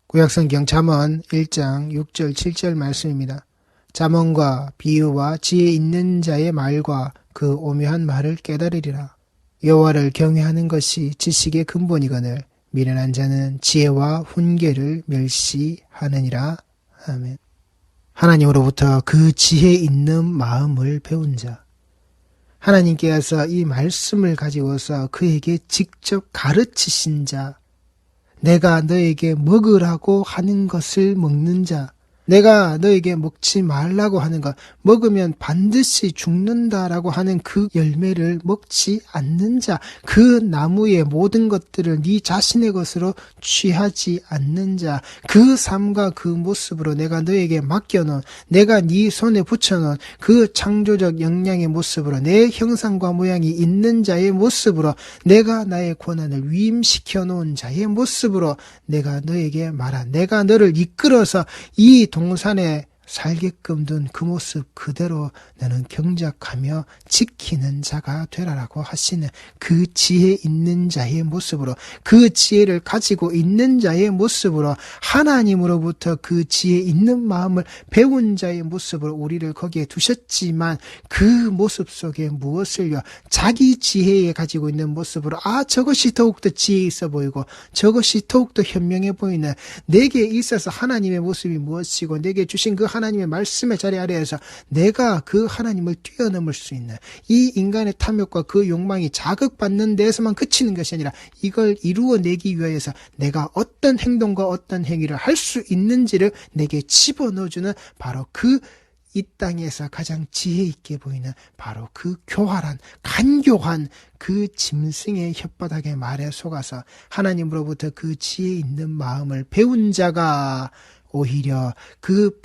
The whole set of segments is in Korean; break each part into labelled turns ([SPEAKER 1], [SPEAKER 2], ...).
[SPEAKER 1] 구약성경 잠언 1장 6절 7절 말씀입니다. 잠언과 비유와 지혜 있는 자의 말과 그 오묘한 말을 깨달으리라. 여호와를 경외하는 것이 지식의 근본이거늘 미련한 자는 지혜와 훈계를 멸시하느니라. 아멘. 하나님으로부터 그 지혜 있는 마음을 배운 자, 하나님께서 이 말씀을 가지고서 그에게 직접 가르치신 자, 내가 너에게 먹으라고 하는 것을 먹는 자, 내가 너에게 먹지 말라고 하는 것, 먹으면 반드시 죽는다라고 하는 그 열매를 먹지 않는 자, 그 나무의 모든 것들을 네 자신의 것으로 취하지 않는 자, 그 삶과 그 모습으로 내가 너에게 맡겨놓은, 내가 네 손에 붙여놓은 그 창조적 역량의 모습으로, 내 형상과 모양이 있는 자의 모습으로, 내가 나의 권한을 위임시켜 놓은 자의 모습으로 내가 너에게 말한, 내가 너를 이끌어서 이 동산에 살게끔 둔 그 모습 그대로 너는 경작하며 지키는 자가 되라라고 하시는 그 지혜 있는 자의 모습으로, 그 지혜를 가지고 있는 자의 모습으로, 하나님으로부터 그 지혜 있는 마음을 배운 자의 모습으로 우리를 거기에 두셨지만, 그 모습 속에 무엇을요? 자기 지혜에 가지고 있는 모습으로, 저것이 더욱더 지혜 있어 보이고 저것이 더욱더 현명해 보이는, 내게 있어서 하나님의 모습이 무엇이고 내게 주신 그 하나님의 말씀의 자리 아래에서 내가 그 하나님을 뛰어넘을 수 있는, 이 인간의 탐욕과 그 욕망이 자극받는 데에서만 그치는 것이 아니라 이걸 이루어내기 위해서 내가 어떤 행동과 어떤 행위를 할 수 있는지를 내게 집어넣어주는, 바로 그 이 땅에서 가장 지혜 있게 보이는 바로 그 교활한, 간교한 그 짐승의 혓바닥의 말에 속아서 하나님으로부터 그 지혜 있는 마음을 배운 자가 오히려 그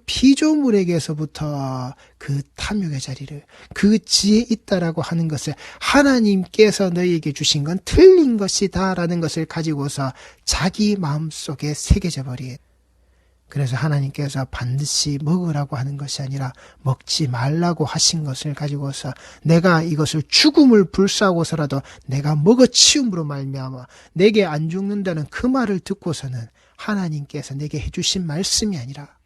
[SPEAKER 1] 피조물에게서부터 그 탐욕의 자리를, 그 지혜 있다라고 하는 것을, 하나님께서 너희에게 주신 건 틀린 것이다 라는 것을 가지고서 자기 마음속에 새겨져 버린, 그래서 하나님께서 반드시 먹으라고 하는 것이 아니라 먹지 말라고 하신 것을 가지고서 내가 이것을 죽음을 불사하고서라도 내가 먹어치움으로 말미암아 내게 안 죽는다는 그 말을 듣고서는 하나님께서 내게 해주신 말씀이 아니라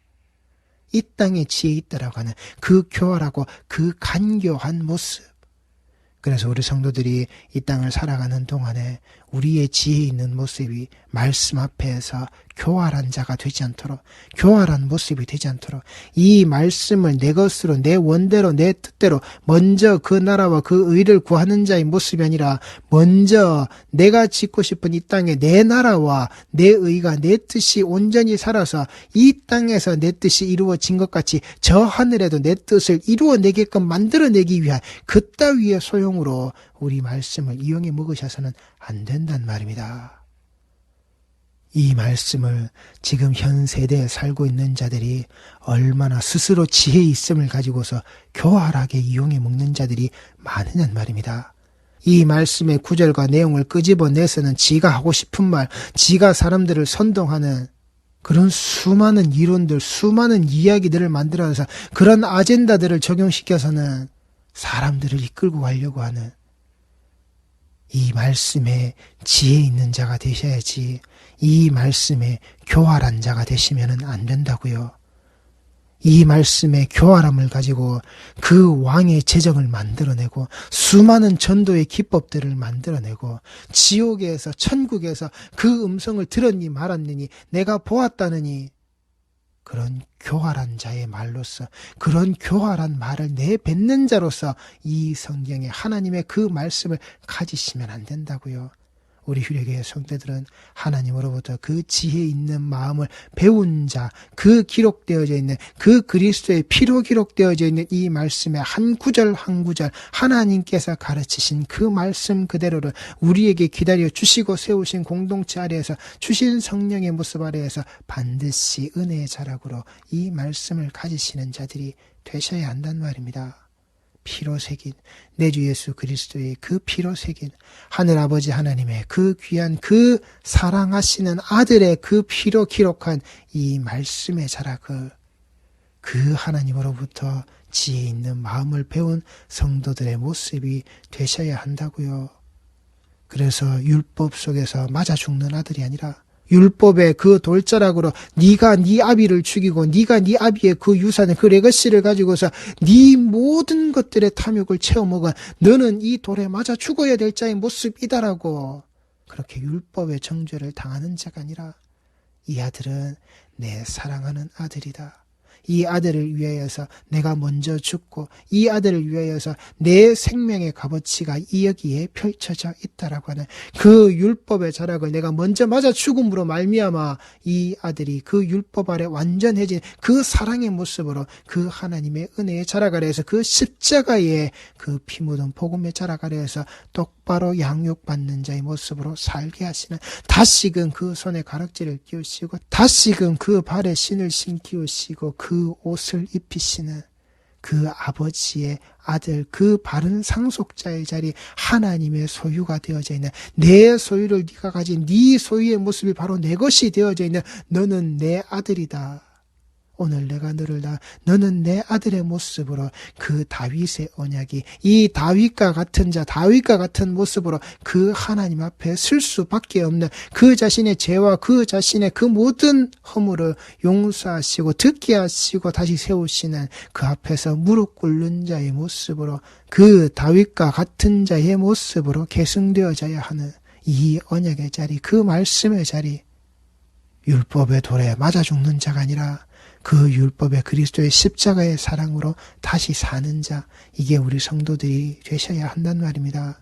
[SPEAKER 1] 이 땅에 지혜 있다라고 하는 그 교활하고 그 간교한 모습. 그래서 우리 성도들이 이 땅을 살아가는 동안에 우리의 지혜 있는 모습이 말씀 앞에서 교활한 자가 되지 않도록, 교활한 모습이 되지 않도록, 이 말씀을 내 것으로, 내 원대로, 내 뜻대로 먼저 그 나라와 그 의를 구하는 자의 모습이 아니라, 먼저 내가 짓고 싶은 이 땅에 내 나라와 내 의가, 내 뜻이 온전히 살아서 이 땅에서 내 뜻이 이루어진 것 같이 저 하늘에도 내 뜻을 이루어내게끔 만들어내기 위한 그따위의 소용으로 우리 말씀을 이용해 먹으셔서는 안 된단 말입니다. 이 말씀을 지금 현 세대에 살고 있는 자들이 얼마나 스스로 지혜 있음을 가지고서 교활하게 이용해 먹는 자들이 많으냔 말입니다. 이 말씀의 구절과 내용을 끄집어내서는 지가 하고 싶은 말, 지가 사람들을 선동하는 그런 수많은 이론들, 수많은 이야기들을 만들어서 그런 아젠다들을 적용시켜서는 사람들을 이끌고 가려고 하는, 이 말씀에 지혜 있는 자가 되셔야지 이 말씀에 교활한 자가 되시면 안 된다고요. 이 말씀의 교활함을 가지고 그 왕의 재정을 만들어내고 수많은 전도의 기법들을 만들어내고 지옥에서 천국에서 그 음성을 들었니 말았느니 내가 보았다느니, 그런 교활한 자의 말로서, 그런 교활한 말을 내뱉는 자로서 이 성경에 하나님의 그 말씀을 가지시면 안 된다고요. 우리 휴례교회 성도들은 하나님으로부터 그 지혜 있는 마음을 배운 자, 그 기록되어져 있는, 그 그리스도의 피로 기록되어져 있는 이 말씀의 한 구절 한 구절, 하나님께서 가르치신 그 말씀 그대로를 우리에게 기다려 주시고 세우신 공동체 아래에서 주신 성령의 모습 아래에서 반드시 은혜의 자락으로 이 말씀을 가지시는 자들이 되셔야 한단 말입니다. 피로 새긴 내 주 예수 그리스도의 그 피로 새긴 하늘아버지 하나님의 그 귀한 그 사랑하시는 아들의 그 피로 기록한 이 말씀의 자락을, 그 하나님으로부터 지혜 있는 마음을 배운 성도들의 모습이 되셔야 한다고요. 그래서 율법 속에서 맞아 죽는 아들이 아니라 율법의 그 돌자락으로 네가 네 아비를 죽이고 네가 네 아비의 그 유산을 그 레거시를 가지고서 네 모든 것들의 탐욕을 채워먹은 너는 이 돌에 맞아 죽어야 될 자의 모습이다라고 그렇게 율법의 정죄를 당하는 자가 아니라 이 아들은 내 사랑하는 아들이다. 이 아들을 위하여서 내가 먼저 죽고 이 아들을 위하여서 내 생명의 값어치가 여기에 펼쳐져 있다라고 하는 그 율법의 자락을 내가 먼저 맞아 죽음으로 말미암아 이 아들이 그 율법 아래 완전해진 그 사랑의 모습으로 그 하나님의 은혜의 자락 아래에서 그 십자가의 그 피 묻은 복음의 자락 아래에서 똑바로 양육받는 자의 모습으로 살게 하시는 다시금 그 손에 가락지를 끼우시고 다시금 그 발에 신을 신기우시고 그 옷을 입히시는 그 아버지의 아들 그 바른 상속자의 자리 하나님의 소유가 되어져 있는 내 소유를 네가 가진 네 소유의 모습이 바로 내 것이 되어져 있는 너는 내 아들이다. 오늘 내가 너는 내 아들의 모습으로 그 다윗의 언약이 이 다윗과 같은 자 다윗과 같은 모습으로 그 하나님 앞에 쓸 수밖에 없는 그 자신의 죄와 그 자신의 그 모든 허물을 용서하시고 듣게 하시고 다시 세우시는 그 앞에서 무릎 꿇는 자의 모습으로 그 다윗과 같은 자의 모습으로 계승되어져야 하는 이 언약의 자리 그 말씀의 자리 율법의 돌에 맞아 죽는 자가 아니라 그 율법의 그리스도의 십자가의 사랑으로 다시 사는 자, 이게 우리 성도들이 되셔야 한단 말입니다.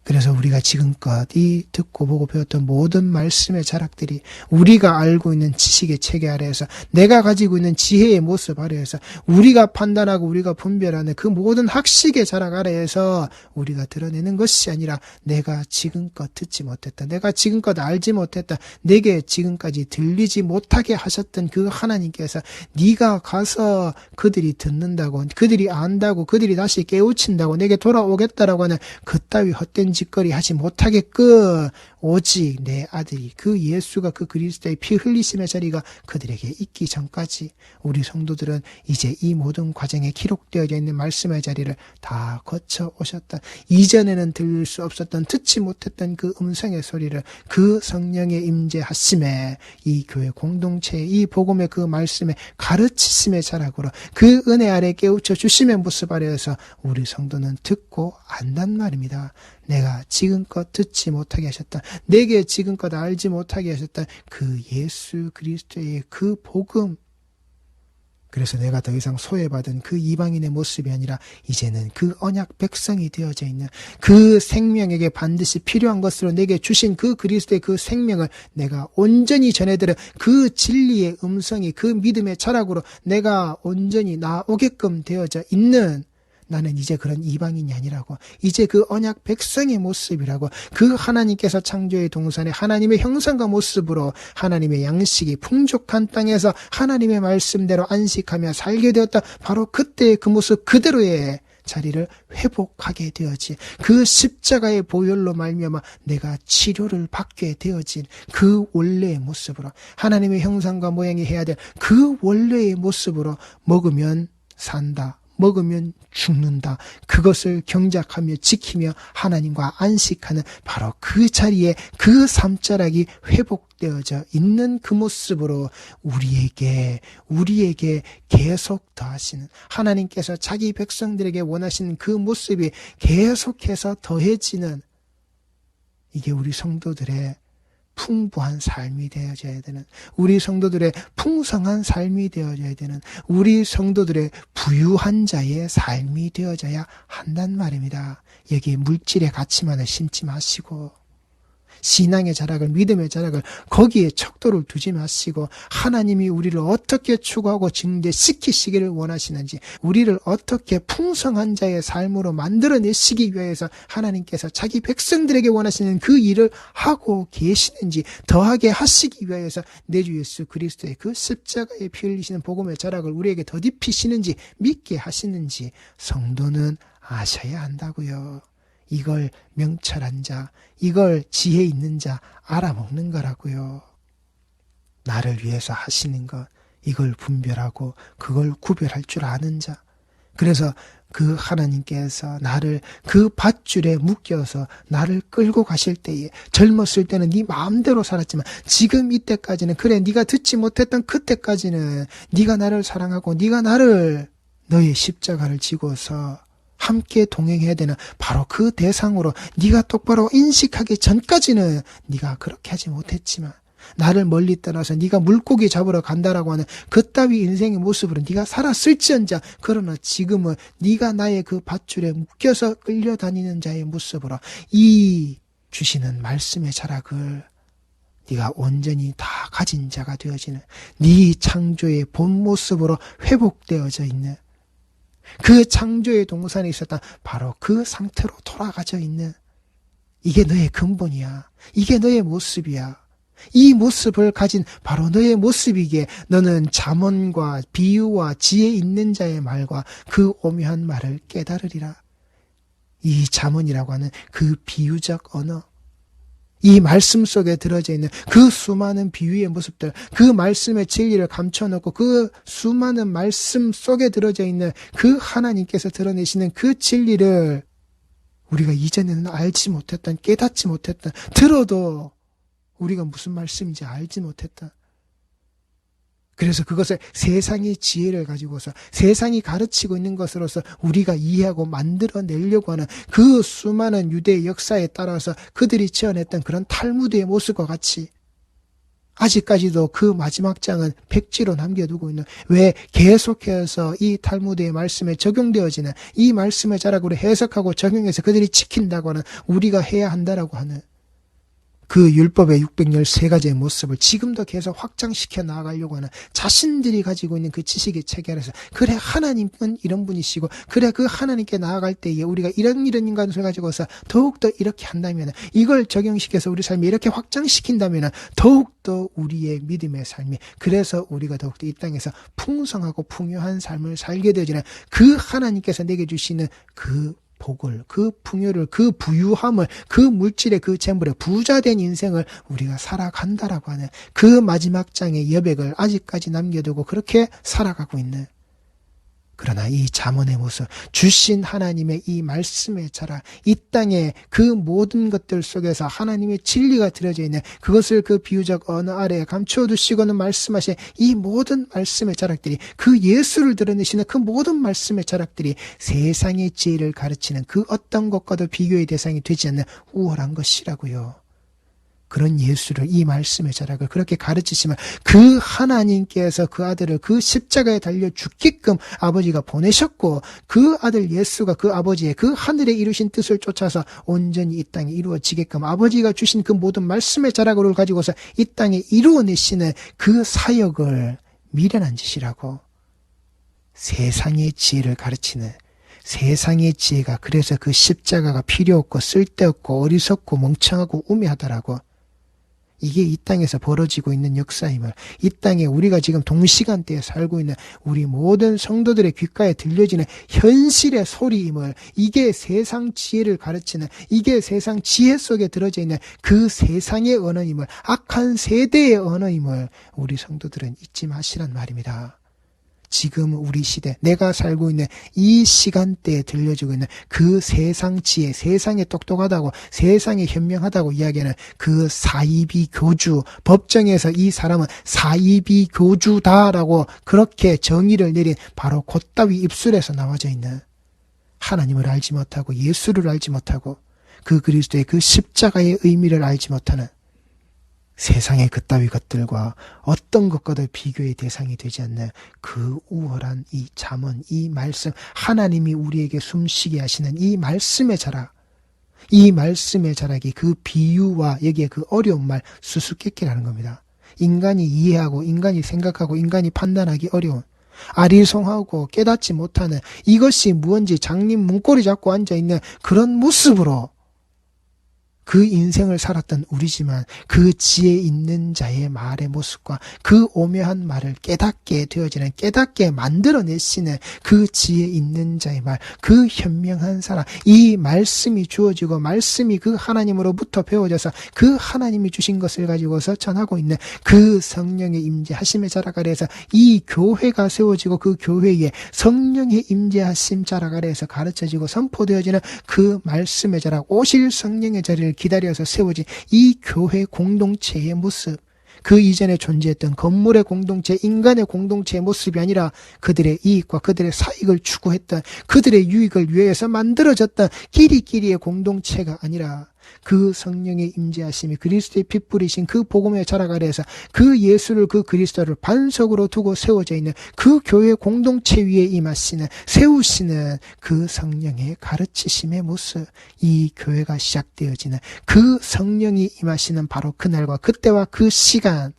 [SPEAKER 1] 그래서 우리가 지금껏 이 듣고 보고 배웠던 모든 말씀의 자락들이 우리가 알고 있는 지식의 체계 아래에서 내가 가지고 있는 지혜의 모습 아래에서 우리가 판단하고 우리가 분별하는 그 모든 학식의 자락 아래에서 우리가 드러내는 것이 아니라 내가 지금껏 듣지 못했다. 내가 지금껏 알지 못했다. 내게 지금까지 들리지 못하게 하셨던 그 하나님께서 네가 가서 그들이 듣는다고 그들이 안다고 그들이 다시 깨우친다고 내게 돌아오겠다라고 하는 그따위 헛된 짓거리 하지 못하게끔 오직 내 아들이 그 예수가 그 그리스도의 피 흘리심의 자리가 그들에게 있기 전까지 우리 성도들은 이제 이 모든 과정에 기록되어 있는 말씀의 자리를 다 거쳐 오셨다. 이전에는 들을 수 없었던 듣지 못했던 그 음성의 소리를 그 성령의 임재하심에 이 교회 공동체의 이 복음의 그 말씀의 가르치심의 자락으로 그 은혜 아래 깨우쳐 주심의 모습 아래에서 우리 성도는 듣고 안단 말입니다. 내가 지금껏 듣지 못하게 하셨다. 내게 지금껏 알지 못하게 하셨다. 그 예수 그리스도의 그 복음. 그래서 내가 더 이상 소외받은 그 이방인의 모습이 아니라 이제는 그 언약 백성이 되어져 있는 그 생명에게 반드시 필요한 것으로 내게 주신 그 그리스도의 그 생명을 내가 온전히 전해들은 그 진리의 음성이 그 믿음의 자락으로 내가 온전히 나오게끔 되어져 있는 나는 이제 그런 이방인이 아니라고 이제 그 언약 백성의 모습이라고 그 하나님께서 창조의 동산에 하나님의 형상과 모습으로 하나님의 양식이 풍족한 땅에서 하나님의 말씀대로 안식하며 살게 되었다. 바로 그때의 그 모습 그대로의 자리를 회복하게 되어진 그 십자가의 보혈로 말미암아 내가 치료를 받게 되어진 그 원래의 모습으로 하나님의 형상과 모양이 해야 될 그 원래의 모습으로 먹으면 산다. 먹으면 죽는다. 그것을 경작하며 지키며 하나님과 안식하는 바로 그 자리에 그 삶자락이 회복되어져 있는 그 모습으로 우리에게 계속 더하시는 하나님께서 자기 백성들에게 원하시는 그 모습이 계속해서 더해지는 이게 우리 성도들의 풍부한 삶이 되어져야 되는 우리 성도들의 풍성한 삶이 되어져야 되는 우리 성도들의 부유한 자의 삶이 되어져야 한단 말입니다. 여기 물질의 가치만을 심지 마시고 신앙의 자락을 믿음의 자락을 거기에 척도를 두지 마시고 하나님이 우리를 어떻게 추구하고 증대시키시기를 원하시는지 우리를 어떻게 풍성한 자의 삶으로 만들어내시기 위해서 하나님께서 자기 백성들에게 원하시는 그 일을 하고 계시는지 더하게 하시기 위해서 내 주 예수 그리스도의 그 십자가에 피 흘리시는 복음의 자락을 우리에게 덧입히시는지 믿게 하시는지 성도는 아셔야 한다고요. 이걸 명철한 자, 이걸 지혜 있는 자 알아먹는 거라고요. 나를 위해서 하시는 것, 이걸 분별하고 그걸 구별할 줄 아는 자, 그래서 그 하나님께서 나를 그 밧줄에 묶여서 나를 끌고 가실 때에, 젊었을 때는 네 마음대로 살았지만 지금 이때까지는, 그래 네가 듣지 못했던 그때까지는 네가 나를 사랑하고 네가 나를, 너의 십자가를 지고서 함께 동행해야 되는 바로 그 대상으로 네가 똑바로 인식하기 전까지는 네가 그렇게 하지 못했지만, 나를 멀리 떠나서 네가 물고기 잡으러 간다라고 하는 그따위 인생의 모습으로 네가 살았을지언정, 그러나 지금은 네가 나의 그 밧줄에 묶여서 끌려다니는 자의 모습으로 이 주시는 말씀의 자락을 네가 온전히 다 가진 자가 되어지는, 네 창조의 본 모습으로 회복되어져 있는, 그 창조의 동산에 있었던 바로 그 상태로 돌아가져 있는, 이게 너의 근본이야. 이게 너의 모습이야. 이 모습을 가진 바로 너의 모습이기에 너는 잠언과 비유와 지혜 있는 자의 말과 그 오묘한 말을 깨달으리라. 이 잠언이라고 하는 그 비유적 언어, 이 말씀 속에 들어져 있는 그 수많은 비유의 모습들, 그 말씀의 진리를 감춰놓고 그 수많은 말씀 속에 들어져 있는 그 하나님께서 드러내시는 그 진리를 우리가 이전에는 알지 못했던, 깨닫지 못했던, 들어도 우리가 무슨 말씀인지 알지 못했던, 그래서 그것을 세상의 지혜를 가지고서 세상이 가르치고 있는 것으로서 우리가 이해하고 만들어내려고 하는 그 수많은 유대의 역사에 따라서 그들이 지어냈던 그런 탈무드의 모습과 같이 아직까지도 그 마지막 장은 백지로 남겨두고 있는, 왜 계속해서 이 탈무드의 말씀에 적용되어지는, 이 말씀의 자락으로 해석하고 적용해서 그들이 지킨다고 하는, 우리가 해야 한다라고 하는 그 율법의 613가지의 모습을 지금도 계속 확장시켜 나아가려고 하는 자신들이 가지고 있는 그 지식의 체계 아래서, 그래 하나님은 이런 분이시고, 그래 그 하나님께 나아갈 때에 우리가 이런 인간을 가지고서 더욱더 이렇게 한다면, 이걸 적용시켜서 우리 삶이 이렇게 확장시킨다면 더욱더 우리의 믿음의 삶이, 그래서 우리가 더욱더 이 땅에서 풍성하고 풍요한 삶을 살게 되어지는 그 하나님께서 내게 주시는 그 복을, 그 풍요를, 그 부유함을, 그 물질의 그 재물에 부자된 인생을 우리가 살아간다라고 하는 그 마지막 장의 여백을 아직까지 남겨두고 그렇게 살아가고 있는, 그러나 이 잠언의 모습, 주신 하나님의 이 말씀의 자락, 이 땅의 그 모든 것들 속에서 하나님의 진리가 들어져 있는 그것을 그 비유적 언어 아래에 감추어 두시고는 말씀하신 이 모든 말씀의 자락들이, 그 예수를 드러내시는 그 모든 말씀의 자락들이 세상의 지혜를 가르치는 그 어떤 것과도 비교의 대상이 되지 않는 우월한 것이라고요. 그런 예수를, 이 말씀의 자락을 그렇게 가르치시면 그 하나님께서 그 아들을 그 십자가에 달려 죽게끔 아버지가 보내셨고, 그 아들 예수가 그 아버지의 그 하늘에 이루신 뜻을 쫓아서 온전히 이 땅에 이루어지게끔 아버지가 주신 그 모든 말씀의 자락을 가지고서 이 땅에 이루어내시는 그 사역을 미련한 짓이라고, 세상의 지혜를 가르치는, 세상의 지혜가 그래서 그 십자가가 필요 없고 쓸데없고 어리석고 멍청하고 우매하다라고, 이게 이 땅에서 벌어지고 있는 역사임을, 이 땅에 우리가 지금 동시간대에 살고 있는 우리 모든 성도들의 귓가에 들려지는 현실의 소리임을, 이게 세상 지혜를 가르치는, 이게 세상 지혜 속에 들어져 있는 그 세상의 언어임을, 악한 세대의 언어임을 우리 성도들은 잊지 마시란 말입니다. 지금 우리 시대, 내가 살고 있는 이 시간대에 들려주고 있는 그 세상 지혜, 세상에 똑똑하다고, 세상에 현명하다고 이야기하는 그 사이비 교주, 법정에서 이 사람은 사이비 교주다라고 그렇게 정의를 내린 바로 곧따위 입술에서 나와져 있는, 하나님을 알지 못하고 예수를 알지 못하고 그 그리스도의 그 십자가의 의미를 알지 못하는, 세상의 그따위 것들과 어떤 것과도 비교의 대상이 되지 않는 그 우월한 이 잠언, 이 말씀, 하나님이 우리에게 숨쉬게 하시는 이 말씀의 자락, 이 말씀의 자락이 그 비유와 여기에 그 어려운 말 수수께끼라는 겁니다. 인간이 이해하고 인간이 생각하고 인간이 판단하기 어려운, 아리송하고 깨닫지 못하는, 이것이 무언지 장님 문고리 잡고 앉아있는 그런 모습으로 그 인생을 살았던 우리지만 그 지혜 있는 자의 말의 모습과 그 오묘한 말을 깨닫게 되어지는, 깨닫게 만들어내시는 그 지혜 있는 자의 말, 그 현명한 사람, 이 말씀이 주어지고 말씀이 그 하나님으로부터 배워져서 그 하나님이 주신 것을 가지고서 전하고 있는 그 성령의 임재하심의 자락 아래에서 이 교회가 세워지고 그 교회에 성령의 임재하심 자락 아래에서 가르쳐지고 선포되어지는 그 말씀의 자락, 오실 성령의 자리를 기다려서 세워진 이 교회 공동체의 모습, 그 이전에 존재했던 건물의 공동체, 인간의 공동체의 모습이 아니라 그들의 이익과 그들의 사익을 추구했던, 그들의 유익을 위해서 만들어졌던 끼리끼리의 공동체가 아니라 그 성령의 임재하심이 그리스도의 피 뿌리신 그 복음의 자락 아래에서 그 예수를, 그 그리스도를 반석으로 두고 세워져 있는 그 교회 공동체 위에 임하시는, 세우시는 그 성령의 가르치심의 모습, 이 교회가 시작되어지는 그 성령이 임하시는 바로 그날과 그때와 그 시간,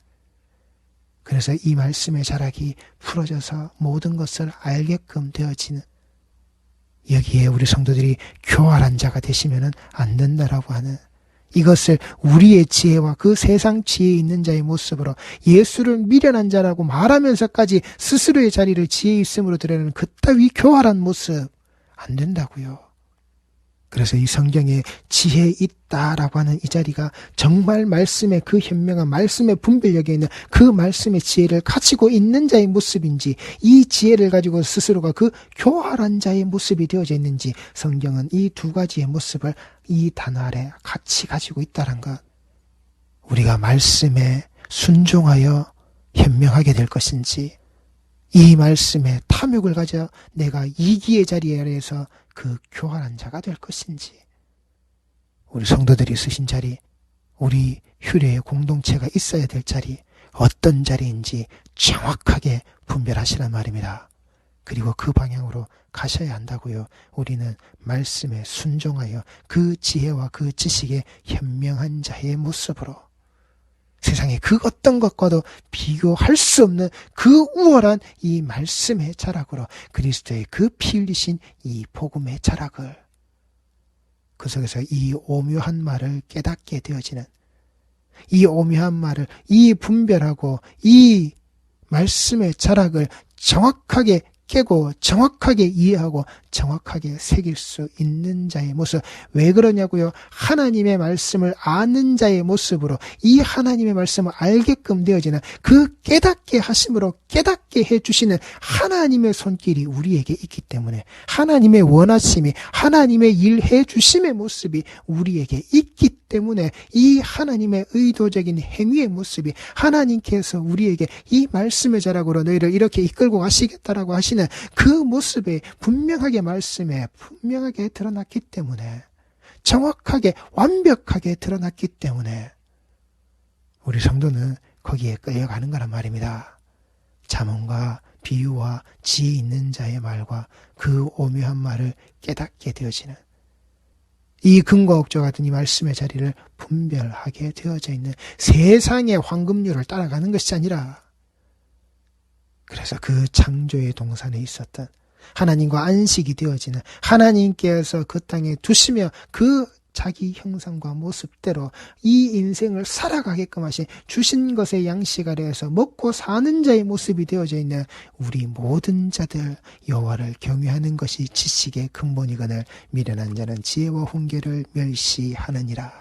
[SPEAKER 1] 그래서 이 말씀의 자락이 풀어져서 모든 것을 알게끔 되어지는, 여기에 우리 성도들이 교활한 자가 되시면 안 된다라고 하는, 이것을 우리의 지혜와 그 세상 지혜 있는 자의 모습으로 예수를 미련한 자라고 말하면서까지 스스로의 자리를 지혜 있음으로 드러내는 그따위 교활한 모습 안 된다고요. 그래서 이 성경에 지혜 있다라고 하는 이 자리가 정말 말씀의 그 현명한 말씀의 분별력에 있는 그 말씀의 지혜를 가지고 있는 자의 모습인지, 이 지혜를 가지고 스스로가 그 교활한 자의 모습이 되어져 있는지, 성경은 이 두 가지의 모습을 이 단어 아래 같이 가지고 있다는 것. 우리가 말씀에 순종하여 현명하게 될 것인지, 이 말씀에 탐욕을 가져 내가 이기의 자리에서 그 교활한 자가 될 것인지, 우리 성도들이 쓰신 자리, 우리 휴례의 공동체가 있어야 될 자리, 어떤 자리인지 정확하게 분별하시란 말입니다. 그리고 그 방향으로 가셔야 한다고요. 우리는 말씀에 순종하여 그 지혜와 그 지식의 현명한 자의 모습으로, 세상의 그 어떤 것과도 비교할 수 없는 그 우월한 이 말씀의 자락으로 그리스도의 그 피 흘리신 이 복음의 자락을, 그 속에서 이 오묘한 말을 깨닫게 되어지는, 이 오묘한 말을, 이 분별하고 이 말씀의 자락을 정확하게 깨고 정확하게 이해하고 정확하게 새길 수 있는 자의 모습. 왜 그러냐고요? 하나님의 말씀을 아는 자의 모습으로 이 하나님의 말씀을 알게끔 되어지는 그 깨닫게 하심으로 깨닫게 해주시는 하나님의 손길이 우리에게 있기 때문에, 하나님의 원하심이, 하나님의 일해 주심의 모습이 우리에게 있기 때문에, 이 하나님의 의도적인 행위의 모습이, 하나님께서 우리에게 이 말씀의 자락으로 너희를 이렇게 이끌고 가시겠다라고 하시는 그 모습에 분명하게 말씀에 분명하게 드러났기 때문에, 정확하게 완벽하게 드러났기 때문에 우리 성도는 거기에 끌려가는 거란 말입니다. 잠언과 비유와 지혜 있는 자의 말과 그 오묘한 말을 깨닫게 되어지는, 이 금과 옥조 같은 이 말씀의 자리를 분별하게 되어져 있는, 세상의 황금률을 따라가는 것이 아니라, 그래서 그 창조의 동산에 있었던 하나님과 안식이 되어지는, 하나님께서 그 땅에 두시며 그 자기 형상과 모습대로 이 인생을 살아가게끔 하신, 주신 것의 양식 아래에서 먹고 사는 자의 모습이 되어져 있는 우리 모든 자들, 여호와를 경외하는 것이 지식의 근본이거늘 미련한 자는 지혜와 훈계를 멸시하느니라.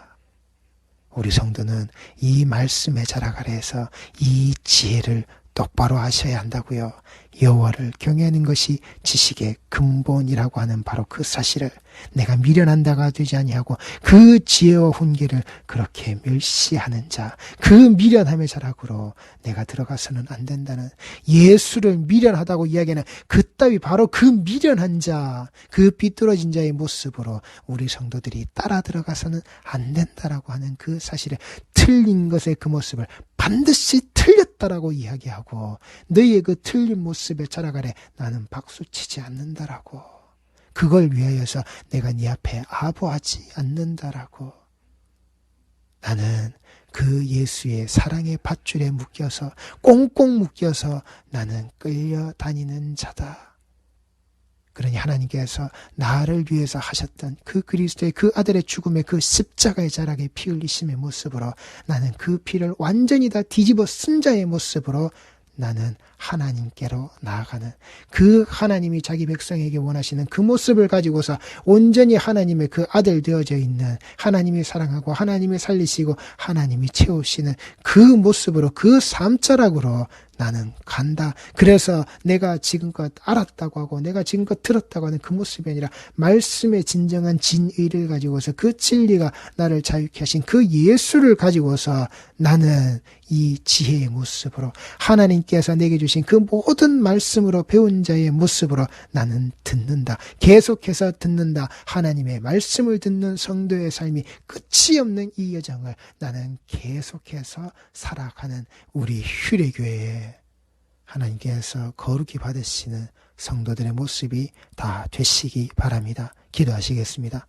[SPEAKER 1] 우리 성도는 이 말씀의 자락 아래에서 이 지혜를 똑바로 하셔야 한다고요. 여호와를 경외하는 것이 지식의 근본이라고 하는 바로 그 사실을 내가 미련한다가 되지 아니하고 그 지혜와 훈계를 그렇게 멸시하는 자, 그 미련함의 자락으로 내가 들어가서는 안 된다는, 예수를 미련하다고 이야기하는 그따위 바로 그 미련한 자, 그 비뚤어진 자의 모습으로 우리 성도들이 따라 들어가서는 안 된다라고 하는 그 사실을, 틀린 것의 그 모습을 반드시 틀렸다라고 이야기하고, 너희의 그 틀린 모습에 자락 아래 나는 박수치지 않는다라고, 그걸 위하여서 내가 네 앞에 아부하지 않는다라고, 나는 그 예수의 사랑의 밧줄에 묶여서, 꽁꽁 묶여서 나는 끌려다니는 자다. 그러니 하나님께서 나를 위해서 하셨던 그 그리스도의 그 아들의 죽음의 그 십자가의 자락의 피 흘리심의 모습으로 나는 그 피를 완전히 다 뒤집어 쓴 자의 모습으로 나는 하나님께로 나아가는 그 하나님이 자기 백성에게 원하시는 그 모습을 가지고서 온전히 하나님의 그 아들 되어져 있는 하나님이 사랑하고 하나님이 살리시고 하나님이 채우시는 그 모습으로 그 삶자락으로 나는 간다. 그래서 내가 지금껏 알았다고 하고 내가 지금껏 들었다고 하는 그 모습이 아니라 말씀의 진정한 진의를 가지고서 그 진리가 나를 자유케 하신 그 예수를 가지고서 나는 이 지혜의 모습으로 하나님께서 내게 주신 그 모든 말씀으로 배운 자의 모습으로 나는 듣는다. 계속해서 듣는다. 하나님의 말씀을 듣는 성도의 삶이 끝이 없는 이 여정을 나는 계속해서 살아가는 우리 휴례교회에 하나님께서 거룩히 받으시는 성도들의 모습이 다 되시기 바랍니다. 기도하시겠습니다.